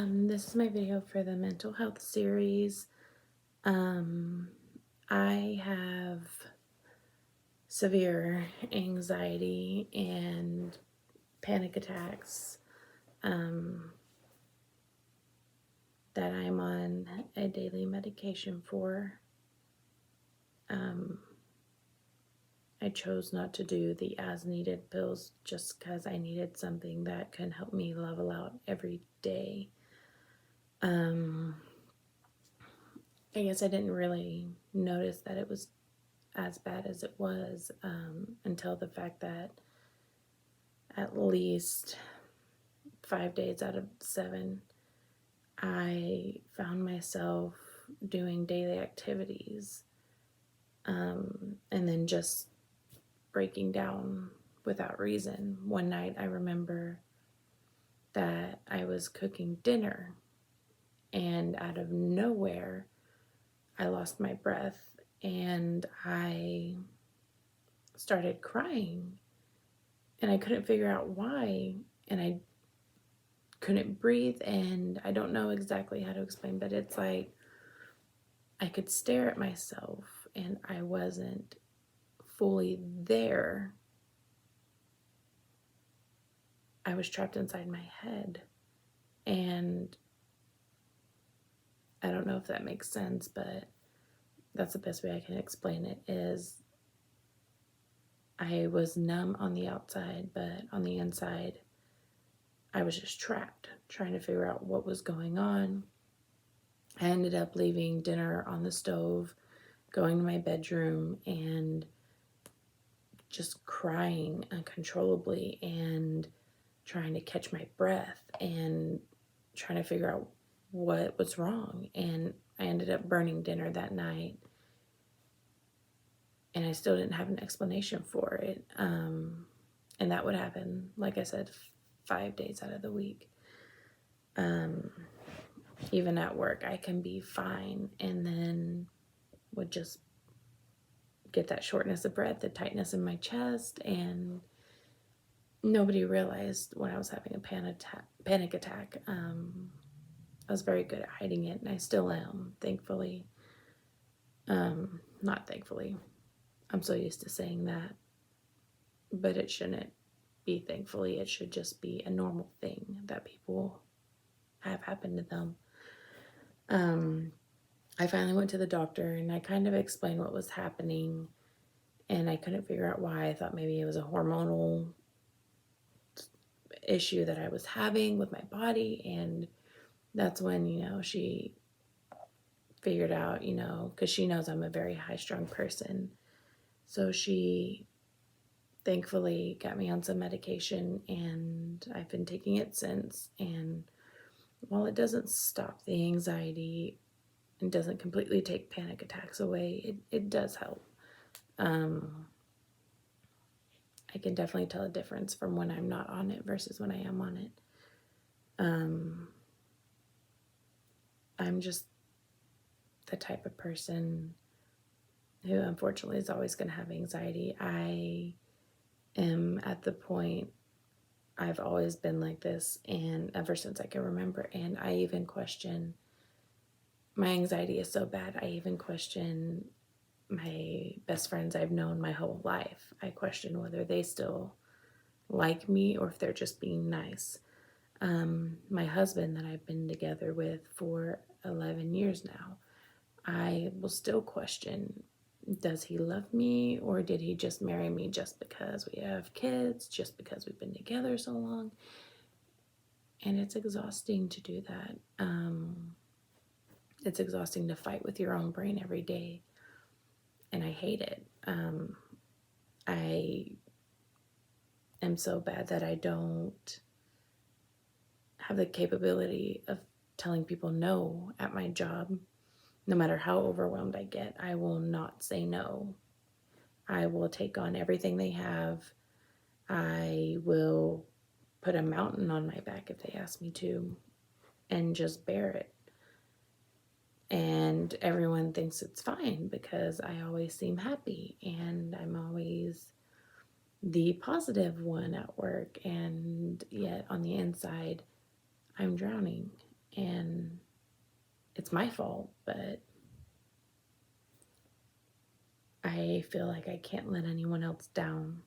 This is my video for the mental health series. I have severe anxiety and panic attacks that I'm on a daily medication for. I chose not to do the as needed pills just because I needed something that can help me level out every day. I guess I didn't really notice that it was as bad as it was until the fact that at least 5 days out of 7, I found myself doing daily activities and then just breaking down without reason. One night I remember that I was cooking dinner, and out of nowhere I lost my breath and I started crying, and I couldn't figure out why, and I couldn't breathe, and I don't know exactly how to explain, but it's like I could stare at myself and I wasn't fully there. I was trapped inside my head, and I don't know if that makes sense, but that's the best way I can explain it. Is I was numb on the outside, but on the inside I was just trapped, trying to figure out what was going on. I ended up leaving dinner on the stove, going to my bedroom, and just crying uncontrollably and trying to catch my breath and trying to figure out what was wrong. And I ended up burning dinner that night, and I still didn't have an explanation for it. And that would happen, like I said, 5 days out of the week. Even at work, I can be fine and then would just get that shortness of breath, the tightness in my chest, and nobody realized when I was having a panic attack. I was very good at hiding it, and I still am, thankfully. Not thankfully. I'm so used to saying that, but it shouldn't be thankfully. It should just be a normal thing that people have happened to them. I finally went to the doctor, and I kind of explained what was happening, and I couldn't figure out why. I thought maybe it was a hormonal issue that I was having with my body, and that's when, she figured out, because she knows I'm a very high-strung person. So she thankfully got me on some medication, and I've been taking it since. And while it doesn't stop the anxiety and doesn't completely take panic attacks away, it does help. I can definitely tell a difference from when I'm not on it versus when I am on it. I'm just the type of person who unfortunately is always going to have anxiety. I am at the point, I've always been like this, and ever since I can remember, and I even question, my anxiety is so bad, I even question my best friends I've known my whole life. I question whether they still like me or if they're just being nice. My husband that I've been together with for 11 years now, I will still question, does he love me, or did he just marry me just because we have kids, just because we've been together so long? And it's exhausting to do that. It's exhausting to fight with your own brain every day, and I hate it. I am so bad that I don't have the capability of telling people no at my job. No matter how overwhelmed I get, I will not say no. I will take on everything they have. I will put a mountain on my back if they ask me to, and just bear it. And everyone thinks it's fine because I always seem happy, and I'm always the positive one at work, and yet on the inside I'm drowning. and it's my fault, but I feel like I can't let anyone else down.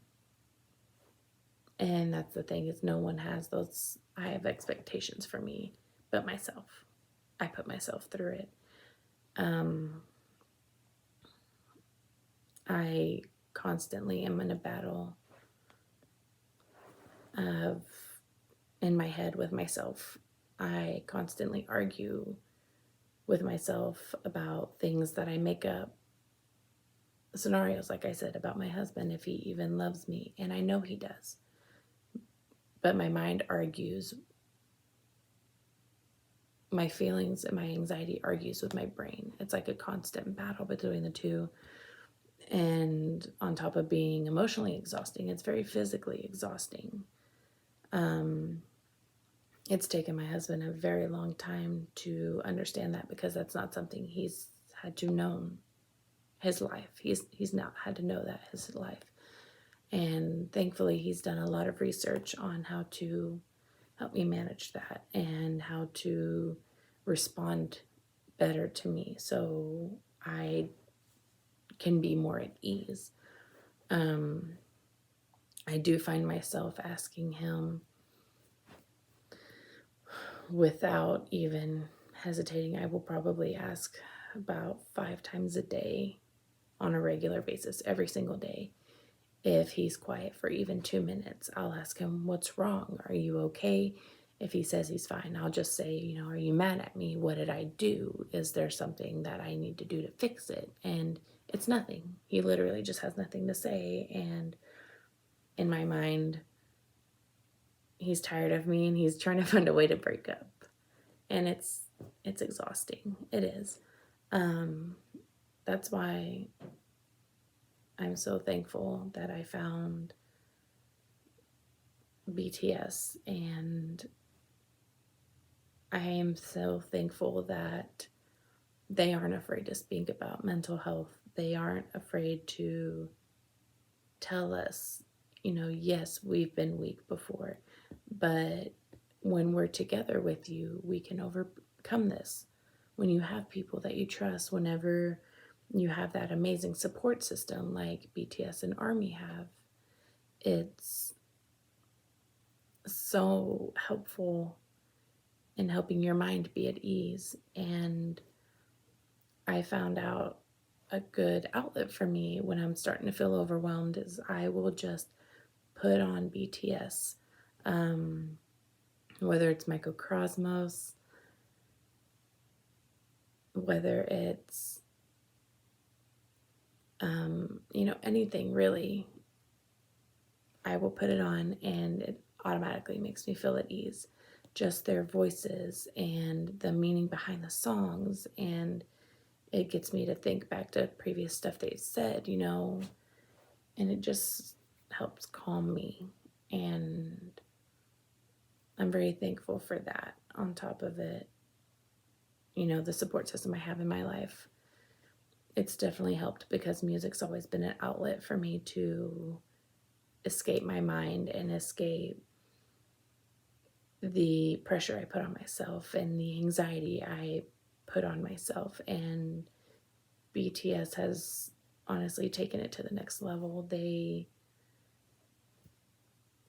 And that's the thing, is no one has those high of expectations for me but myself. I put myself through it. I constantly am in a battle of in my head with myself. I constantly argue with myself about things that I make up, scenarios, like I said, about my husband, if he even loves me, and I know he does. But my mind argues, my feelings and my anxiety argues with my brain. It's like a constant battle between the two. And on top of being emotionally exhausting, it's very physically exhausting. It's taken my husband a very long time to understand that, because that's not something he's had to know his life. He's not had to know that his life. And thankfully, he's done a lot of research on how to help me manage that and how to respond better to me so I can be more at ease. I do find myself asking him without even hesitating. I will probably ask about 5 times a day on a regular basis, every single day. If he's quiet for even 2 minutes, I'll ask him, what's wrong? Are you okay? If he says he's fine, I'll just say, are you mad at me? What did I do? Is there something that I need to do to fix it? And it's nothing. He literally just has nothing to say. And in my mind, he's tired of me and he's trying to find a way to break up. And it's exhausting. It is. That's why I'm so thankful that I found BTS, and I am so thankful that they aren't afraid to speak about mental health. They aren't afraid to tell us, yes, we've been weak before, but when we're together with you, we can overcome this. When you have people that you trust, whenever you have that amazing support system like BTS and ARMY have, it's so helpful in helping your mind be at ease. And I found out a good outlet for me when I'm starting to feel overwhelmed is I will just put on BTS, whether it's Microcosmos, whether it's anything really. I will put it on and it automatically makes me feel at ease. Just their voices and the meaning behind the songs, and it gets me to think back to previous stuff they've said, and it just helps calm me. And I'm very thankful for that. On top of it, the support system I have in my life, it's definitely helped, because music's always been an outlet for me to escape my mind and escape the pressure I put on myself and the anxiety I put on myself. And BTS has honestly taken it to the next level. They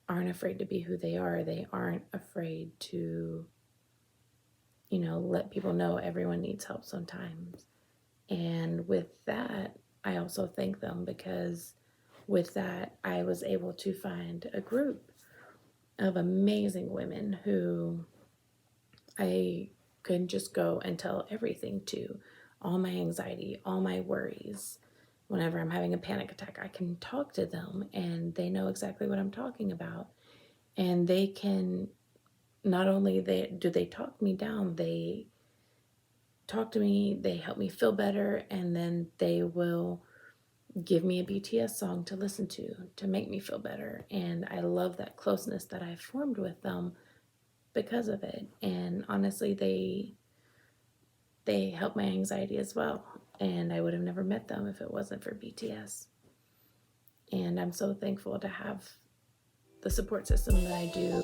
aren't afraid to be who they are. They aren't afraid to, let people know everyone needs help sometimes. And with that, I also thank them, because with that, I was able to find a group of amazing women who I could just go and tell everything to, all my anxiety, all my worries. Whenever I'm having a panic attack, I can talk to them and they know exactly what I'm talking about. And they can, not only do they talk me down, they talk to me, they help me feel better, and then they will give me a BTS song to listen to make me feel better. And I love that closeness that I've formed with them because of it. And honestly, they help my anxiety as well. And I would have never met them if it wasn't for BTS. And I'm so thankful to have the support system that I do.